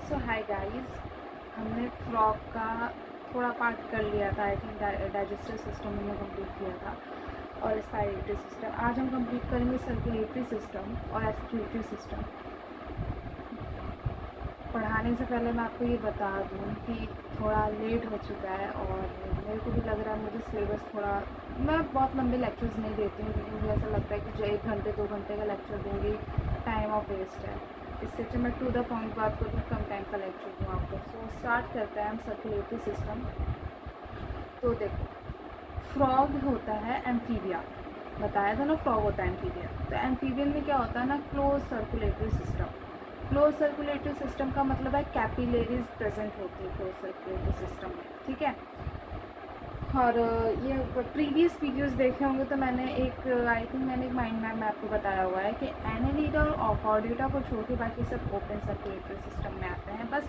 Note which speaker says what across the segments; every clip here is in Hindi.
Speaker 1: सो हाय गाइस, हमने फ्रॉग का थोड़ा पार्ट कर लिया था। आई थिंक डाइजेस्टिव सिस्टम हमने कंप्लीट किया था और रेस्पिरेटरी सिस्टम। आज हम कंप्लीट करेंगे सर्कुलेटरी सिस्टम और एक्सक्रीटरी सिस्टम। पढ़ाने से पहले मैं आपको ये बता दूँ कि थोड़ा लेट हो चुका है और मेरे को भी लग रहा है मुझे सिलेबस थोड़ा, मैं बहुत लंबे लेक्चर्स नहीं देती हूँ क्योंकि मुझे ऐसा लगता है कि जो 1 घंटे 2 घंटे का लेक्चर दूँगी टाइम ऑफ वेस्ट है। इससे अच्छा मैं टू द पॉइंट बात करूँ, कम टाइम का लेक्चर दूँ आपको। सो स्टार्ट करते हैं हम सर्कुलेटरी सिस्टम। तो देखो, फ्रॉग होता है एम्फीबिया, बताया था ना फ्रॉग होता है एम्फीबिया। तो एम्फीबियन में क्या होता है ना, close circulatory system. Close circulatory system का मतलब है कैपिलरीज प्रेजेंट होती है क्लोज सर्कुलेटरी सिस्टम में, ठीक है। और ये प्रीवियस वीडियोस देखे होंगे तो मैंने आई थिंक मैंने एक माइंड मैप में आपको बताया हुआ है कि एनालिडा और कॉर्डेटा को छोड़ के बाकी सब ओपन सर्कुलेटरी सिस्टम में आते हैं। बस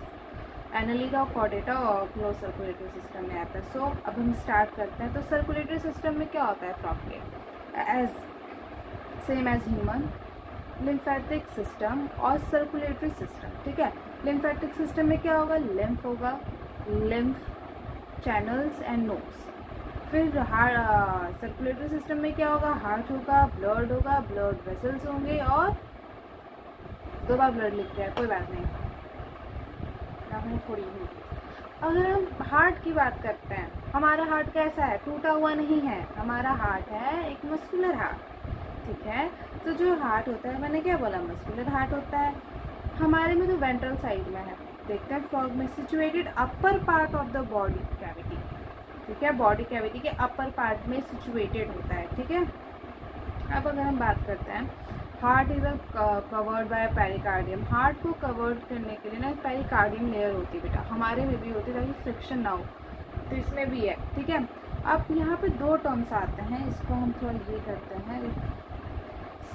Speaker 1: एनालिडा और कॉर्डेटा और क्लोज सर्कुलेटरी सिस्टम में आता है। सो अब हम स्टार्ट करते हैं। तो सर्कुलेटरी सिस्टम में क्या होता है फ्रॉग के, as same as human, lymphatic system और सर्कुलेटरी सिस्टम, ठीक है। लिम्फेटिक सिस्टम में क्या होगा, लिम्फ होगा, लिम्फ चैनल्स एंड नोड्स। फिर सर्कुलेटरी सिस्टम में क्या होगा, हार्ट होगा, ब्लड वेसल्स होंगे। और 2 बार ब्लड लिखते हैं, कोई बात नहीं, आपने थोड़ी ही। अगर हम हार्ट की बात करते हैं, हमारा हार्ट कैसा है, टूटा हुआ नहीं है। हमारा हार्ट है एक मस्कुलर हार्ट, ठीक है। तो जो हार्ट होता है, मैंने क्या बोला, मस्कुलर हार्ट होता है। हमारे में तो वेंट्रल साइड में है, देखते हैं फ्रॉग में, situated upper part of the body cavity, ठीक है। बॉडी कैविटी के अपर पार्ट में सिचुएटेड होता है, ठीक है। अब अगर हम बात करते हैं, heart is covered by pericardium. Heart को कवर्ड करने के लिए ना पेरिकार्डियम लेयर होती है बेटा, हमारे में भी होती है ताकि फ्रिक्शन ना हो, तो इसमें भी है, ठीक है। अब यहाँ पे 2 टर्म्स आते हैं, इसको हम थोड़ा ये करते हैं,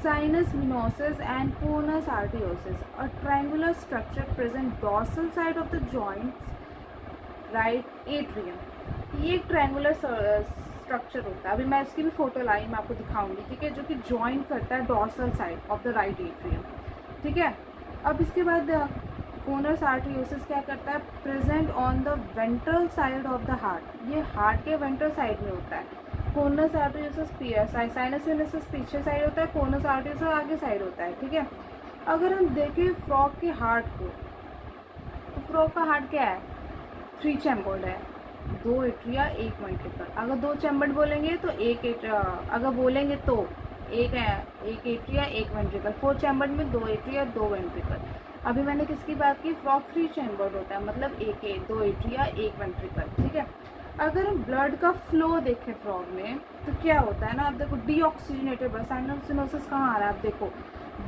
Speaker 1: sinus venosus and conus आर्टियोसिस, a triangular structure present dorsal side of the joints right atrium. ये एक ट्रायंगुलर स्ट्रक्चर होता है। अभी मैं इसकी भी फोटो लाई, मैं आपको दिखाऊंगी, ठीक है, जो कि जॉइन करता है dorsal side of the right atrium, ठीक है। अब इसके बाद कोनस आर्टियोसिस क्या करता है, present on the ventral side of the heart. ये हार्ट के वेंट्रल साइड में होता है। कोनस आर्टियोसिस साइनस विनोसिस पीछे साइड होता है, कोनस आर्टियोसिस आगे साइड होता है, ठीक है। अगर हम देखें फ्रॉग के हार्ट को, तो फ्रॉग का हार्ट क्या है, 3 चैम्बर्ड है, 2 एट्रिया 1 वेंट्रिकल। अगर 2 चैम्बर्ड बोलेंगे तो अगर बोलेंगे तो एक एट्रिया 1 वेंट्रिकल। 4 चैम्बर्ड में 2 एट्रिया 2 वेंट्रिकल। अभी मैंने किसकी बात की, फ्रॉग 3 चैम्बर्ड होता है, मतलब 2 एट्रिया 1 वेंट्रिकल, ठीक है। अगर हम ब्लड का फ्लो देखें फ्रॉग में, तो क्या होता है ना, आप देखो डीऑक्सीजनेटेड ब्लड, साइनोसिनोसिस कहाँ आ रहा है, आप देखो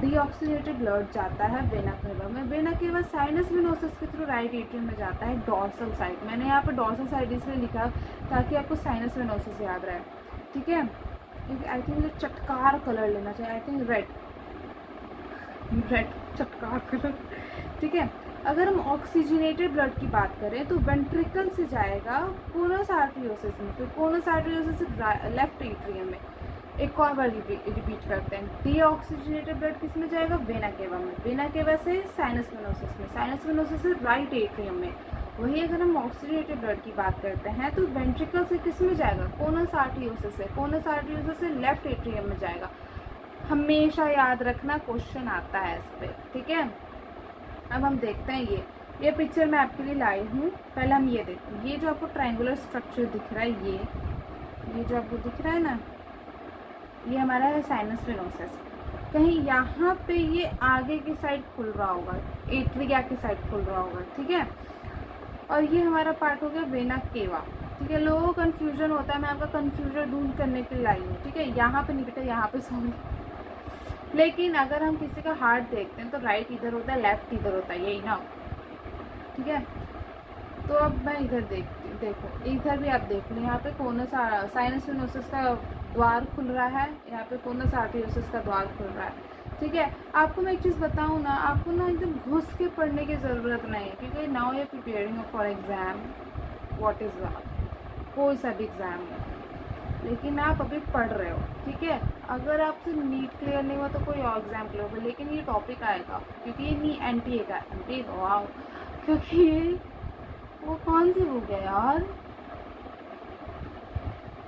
Speaker 1: डीऑक्सीजनेटेड ब्लड जाता है वेना केवा में, वेना केवा साइनस विनोसिस के थ्रू राइट एट्रियम में जाता है डॉर्सल साइड। मैंने यहाँ पे डॉर्सल साइड इसलिए लिखा ताकि आपको साइनस विनोसिस याद रहे, ठीक है। आई थिंक मुझे चटकार कलर लेना चाहिए, आई थिंक रेड चटकार कलर, ठीक है। अगर हम ऑक्सीजनेटेड ब्लड की बात करें तो वेंट्रिकल से जाएगा कोनस आर्टरियोसिस में, फिर कोनस आर्टरियोसिस से लेफ्ट एट्रियम में। एक और बार रिपीट करते हैं, डीऑक्सीजनेटेड ब्लड किस में जाएगा, वेना केवा में, वेना केवा से साइनस विनोसिस में, साइनस विनोसिस से राइट एट्रियम में। वही अगर हम ऑक्सीजनेटेड ब्लड की बात करते हैं तो वेंट्रिकल से किस में जाएगा, कोनस आर्टरियोसिस से, कोनस आर्टरियोसिस से लेफ्ट एट्रियम में जाएगा। हमेशा याद रखना, क्वेश्चन आता है इस पर, ठीक है। अब हम देखते हैं, ये पिक्चर मैं आपके लिए लाई हूँ। पहले हम ये देखते, ये जो आपको ट्रायंगुलर स्ट्रक्चर दिख रहा है, ये जो आपको दिख रहा है ना, ये हमारा है साइनस विनोसिस। कहीं यहाँ पे ये आगे की साइड खुल रहा होगा, एट्रिया की साइड खुल रहा होगा, ठीक है। और ये हमारा पार्ट हो गया वेना केवा, ठीक है। लोगों को कन्फ्यूजन होता है, मैं आपका कन्फ्यूजन दूर करने के लिए लाई हूँ, ठीक है। यहाँ पे नहीं बेटा, यहाँ पे सॉरी, लेकिन अगर हम किसी का हार्ट देखते हैं तो राइट इधर होता है, लेफ्ट इधर होता है, यही ना, ठीक है। तो अब मैं इधर देखती हूँ, देखो इधर भी आप देख लो, यहाँ पे कोनस साइनस विनोसिस का द्वार खुल रहा है, यहाँ पे कोनस आर्टियोसिस का द्वार खुल रहा है, ठीक है। आपको मैं एक चीज़ बताऊँ ना, आपको ना एकदम घुस के पढ़ने की ज़रूरत नहीं है, क्योंकि now you are preparing for exam, what is कोई सा भी एग्ज़ाम है, लेकिन आप अभी पढ़ रहे हो, ठीक है। अगर आपसे नीट क्लियर नहीं हुआ तो कोई और एग्ज़ाम क्लियर होगा, लेकिन ये टॉपिक आएगा क्योंकि ये नहीं NTA का, NTA वाओ क्योंकि ये वो कौन सी बुक है यार?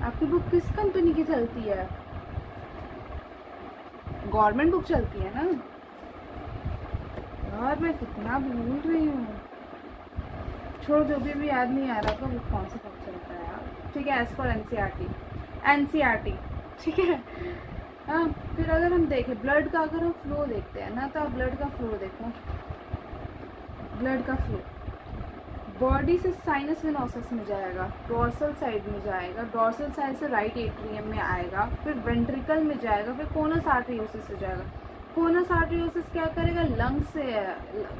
Speaker 1: आपकी बुक किस कंपनी की चलती है? गवर्नमेंट बुक चलती है ना यार? मैं कितना भूल रही हूँ। छोड़, जो भी याद नहीं आ रहा था वो कौन सा बुक चलता है यार। ठीक है, एज पर एनसीईआरटी। ठीक है। हाँ, फिर अगर हम देखें ब्लड का, अगर हम फ्लो देखते हैं ना, तो आप ब्लड का फ्लो देखो। ब्लड का फ्लो बॉडी से साइनस वेनोसस में जाएगा, डॉर्सल साइड में जाएगा, डॉर्सल साइड से राइट एट्रियम में आएगा, फिर वेंट्रिकल में जाएगा, फिर कोनस आर्टरियोसिस से जाएगा। कोनस आर्टरियोसिस क्या करेगा? लंग्स से,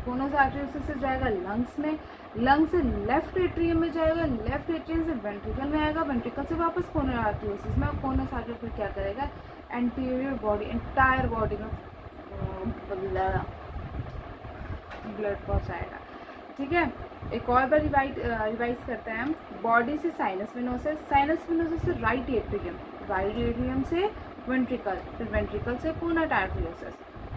Speaker 1: कोनस आर्टरियोसिस से जाएगा लंग्स में, लंग्स से लेफ्ट एट्रियम में जाएगा, लेफ्ट एट्रियम से वेंट्रिकल में आएगा, वेंट्रिकल से वापस कोनस आर्टरियोसिस में, और कोनस आर्टरियोसिस क्या करेगा? एंटीरियर बॉडी, एंटायर बॉडी में ब्लड पहुँचाएगा। ठीक है, एक और बार रिवाइज करते हैं हम। बॉडी से साइनस वेनोसस, साइनस वेनोसस से राइट एट्रियम, राइट एट्रियम से वेंट्रिकल, फिर वेंट्रिकल से कोनस आर्टरियोसिस,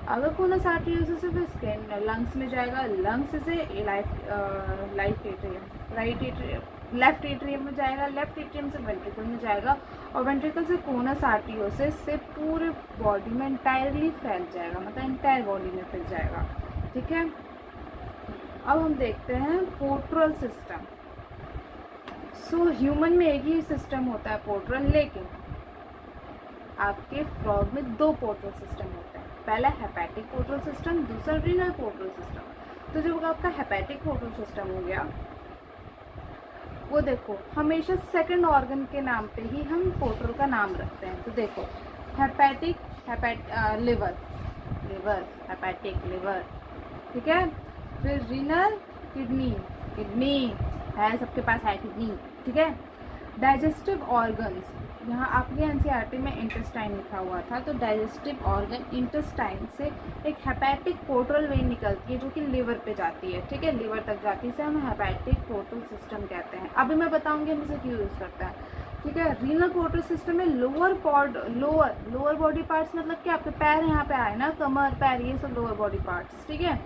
Speaker 1: अगर कोनस आर्टरियोसिस से फिर स्किन लंग्स में जाएगा, लंग्स से life atrium, right atrium, left atrium में जाएगा, लेफ्ट एट्रियम से वेंट्रिकल में जाएगा, और वेंट्रिकल से कोनस आर्टरियोसिस से पूरे बॉडी में इंटायरली फैल जाएगा, मतलब इंटायर बॉडी में फैल जाएगा। ठीक है, अब हम देखते हैं पोर्टल सिस्टम। सो ह्यूमन में एक ही सिस्टम होता है पोर्टल, लेकिन आपके फ्रॉग में दो पोर्टल सिस्टम होते हैं। पहला हेपेटिक पोर्टल सिस्टम, दूसरा रीनल पोर्टल सिस्टम। तो जब आपका हेपेटिक पोर्टल सिस्टम हो गया, वो देखो हमेशा सेकंड ऑर्गन के नाम पे ही हम पोर्टल का नाम रखते हैं। तो देखो हेपेटिक, लिवर, हेपेटिक लिवर। ठीक है, फिर रीनल, किडनी है, सबके पास है किडनी। ठीक है, डाइजेस्टिव ऑर्गन्स, यहाँ आपके एनसीईआरटी में इंटेस्टाइन लिखा हुआ था, तो डाइजेस्टिव ऑर्गन इंटेस्टाइन से एक हेपेटिक पोर्टल वेन निकलती है जो कि लिवर पे जाती है। ठीक है, लिवर तक जाती है, इसे हम हेपेटिक पोर्टल सिस्टम कहते हैं। अभी मैं बताऊंगी हम इसे क्यों यूज़ करते हैं। ठीक है, रीनल पोर्टल सिस्टम में लोअर बॉडी पार्ट्स, मतलब कि आपके पैर यहाँ पे आए ना, कमर, पैर, ये सब लोअर बॉडी पार्ट्स। ठीक है,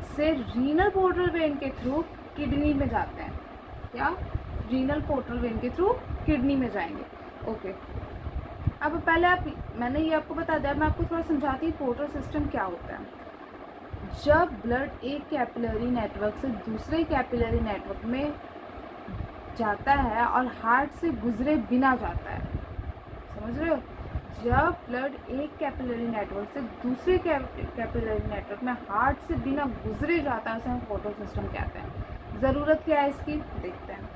Speaker 1: से रीनल पोर्टल वेन के थ्रू किडनी में जाते हैं। क्या? रीनल पोर्टल वेन के थ्रू किडनी में जाएंगे। ओके, अब पहले मैंने ये आपको बता दिया, मैं आपको थोड़ा समझाती हूँ पोर्टल सिस्टम क्या होता है। जब ब्लड एक कैपिलरी नेटवर्क से दूसरे कैपिलरी नेटवर्क में जाता है और हार्ट से गुजरे बिना जाता है, समझ रहे हो? जब ब्लड एक कैपिलरी नेटवर्क से दूसरे कैपिलरी नेटवर्क में हार्ट से बिना गुजरे जाता है, उसे हम पोर्टल सिस्टम कहते हैं। ज़रूरत क्या है इसकी, देखते हैं।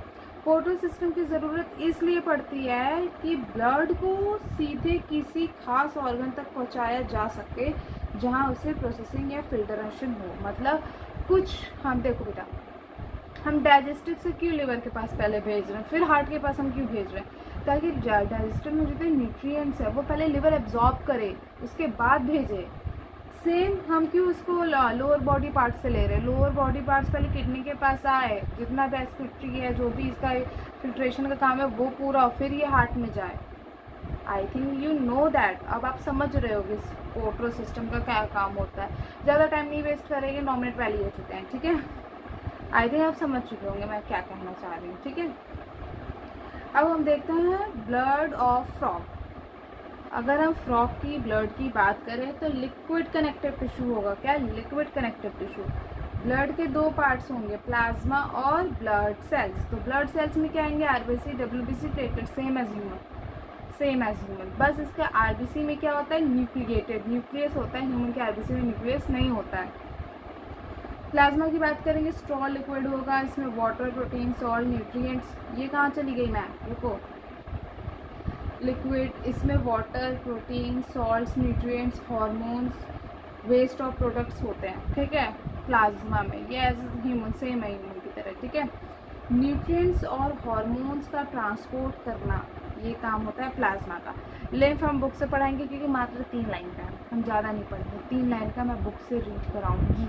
Speaker 1: पोर्टल सिस्टम की ज़रूरत इसलिए पड़ती है कि ब्लड को सीधे किसी खास ऑर्गन तक पहुंचाया जा सके जहां उसे प्रोसेसिंग या फिल्टरेशन हो। मतलब कुछ, हम देखो बेटा, हम डाइजेस्टिव से क्यों लिवर के पास पहले भेज रहे हैं, फिर हार्ट के पास हम क्यों भेज रहे हैं? ताकि डाइजेस्टिव में जितने न्यूट्रिएंट्स है वो पहले लिवर एब्जॉर्ब करे, उसके बाद भेजे। सेम हम क्यों उसको लोअर बॉडी पार्ट से ले रहे हैं? लोअर बॉडी पार्ट्स पहले किडनी के पास आए, जितना भी एक्सक्रीटरी है, जो भी इसका फिल्ट्रेशन का काम है वो पूरा, फिर ये हार्ट में जाए। I think you know that. अब आप समझ रहे हो इस पोर्टल सिस्टम का क्या काम होता है। ज़्यादा टाइम नहीं वेस्ट करेंगे, 9 मिनट पहले हो चुके हैं। ठीक है, आई थिंक आप समझ चुके होंगे मैं क्या कहना चाह रही हूँ। ठीक है, अब हम देखते हैं ब्लड ऑफ फ्रॉग। अगर हम फ्रॉग की ब्लड की बात करें तो लिक्विड कनेक्टिव टिश्यू होगा। क्या? Liquid connective tissue. ब्लड के दो पार्ट्स होंगे, प्लाज्मा और ब्लड सेल्स। तो ब्लड सेल्स में क्या आएंगे? RBC, WBC, platelet, same as human. बस इसका आरबीसी में क्या होता है? न्यूक्लिएटेड न्यूक्लियस होता है, ह्यूमन के आरबीसी में न्यूक्लियस नहीं होता है। प्लाज्मा की बात करेंगे, स्ट्रॉ लिक्विड होगा, इसमें वाटर, प्रोटीन, सॉल्ट, न्यूट्रिएंट्स। ये कहाँ चली गई मैं? रुको, लिक्विड, इसमें water, protein, salts, nutrients, hormones, waste of products होते हैं। ठीक है, प्लाज्मा में ये एज ह्यूमन, सेम है ह्यूमन की तरह। ठीक है, न्यूट्रिएंट्स और हार्मोन्स का ट्रांसपोर्ट करना, ये काम होता है प्लाज्मा का। लेंथ हम बुक से पढ़ाएंगे क्योंकि मात्र 3 लाइन का है, हम ज़्यादा नहीं पढ़ेंगे। 3 लाइन का मैं बुक से रीड कराऊंगी।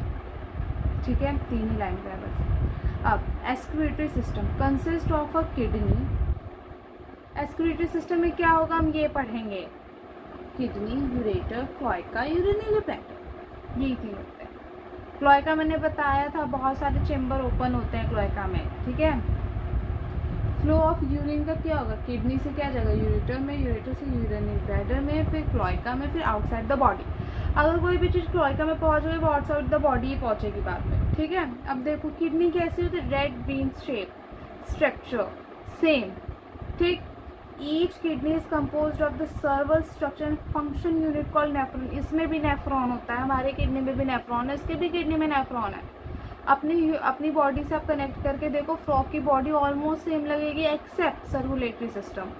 Speaker 1: ठीक है, 3 ही लाइन का है बस। अब excretory system consist of a kidney. Excretory system में क्या होगा हम ये पढ़ेंगे, kidney, ureter, cloaca, urinary bladder, यही तीन होते हैं। क्लोएका मैंने बताया था, बहुत सारे चेम्बर ओपन होते हैं क्लोएका में, ठीक है। फ्लो ऑफ यूरिन का क्या होगा, किडनी से क्या जाएगा यूरेटर में, यूरेटर से यूरिनरी ब्लैडर में, फिर क्लोएका में, फिर आउटसाइड द बॉडी। अगर कोई भी चीज़ क्लोएका में पहुंच गई वो आउटसाइड द बॉडी ही पहुंचेगी बाद में, ठीक है। अब देखो किडनी कैसी होती है, red bean shape structure same, ठीक। Each kidney is composed of the several structure and function unit called nephron. इसमें भी नेफ्रॉन होता है, हमारे किडनी में भी नेफ्रॉन है, इसके भी किडनी में नेफ्रॉन है। अपनी बॉडी से आप कनेक्ट करके देखो, फ्रॉग की बॉडी ऑलमोस्ट सेम लगेगी एक्सेप्ट सर्कुलेटरी सिस्टम,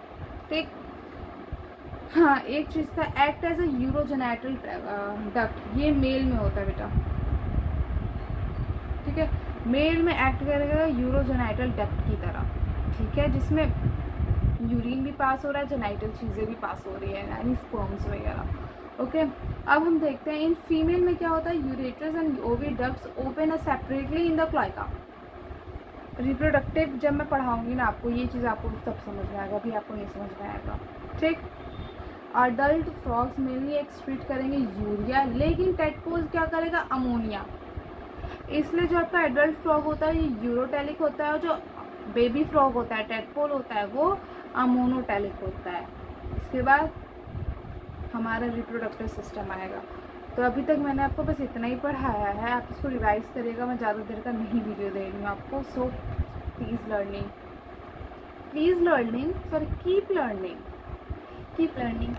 Speaker 1: ठीक। हाँ एक चीज़ था, act as a urogenital duct, ये मेल में होता है बेटा, ठीक है। मेल में एक्ट करेगा यूरोजेनाइटल डक्ट की तरह, ठीक है, जिसमें यूरिन भी पास हो रहा है, जेनाइटल चीज़ें भी पास हो रही है, यानी स्पर्म्स वगैरह, ओके। अब हम देखते हैं इन फीमेल में क्या होता है, ureters and oviducts open separately in the cloaca. Reproductive जब मैं पढ़ाऊंगी ना आपको, ये चीज़ आपको सब समझ में आएगा, अभी आपको नहीं समझ में आएगा, ठीक। अडल्ट फ्रॉग्स मेनली एक्सक्रीट करेंगे यूरिया, लेकिन टेडपोल क्या करेगा, अमोनिया। इसलिए जो आपका एडल्ट फ्रॉग होता है ये यूरोटैलिक होता है, और जो बेबी फ्रॉग होता है टेडपोल होता है वो अमोनोटैलिक होता है। इसके बाद हमारा रिप्रोडक्टिव सिस्टम आएगा। तो अभी तक मैंने आपको बस इतना ही पढ़ाया है, आप इसको रिवाइज करिएगा, मैं ज़्यादा देर का नहीं वीडियो दे रही हूँ आपको। So please learning, keep learning.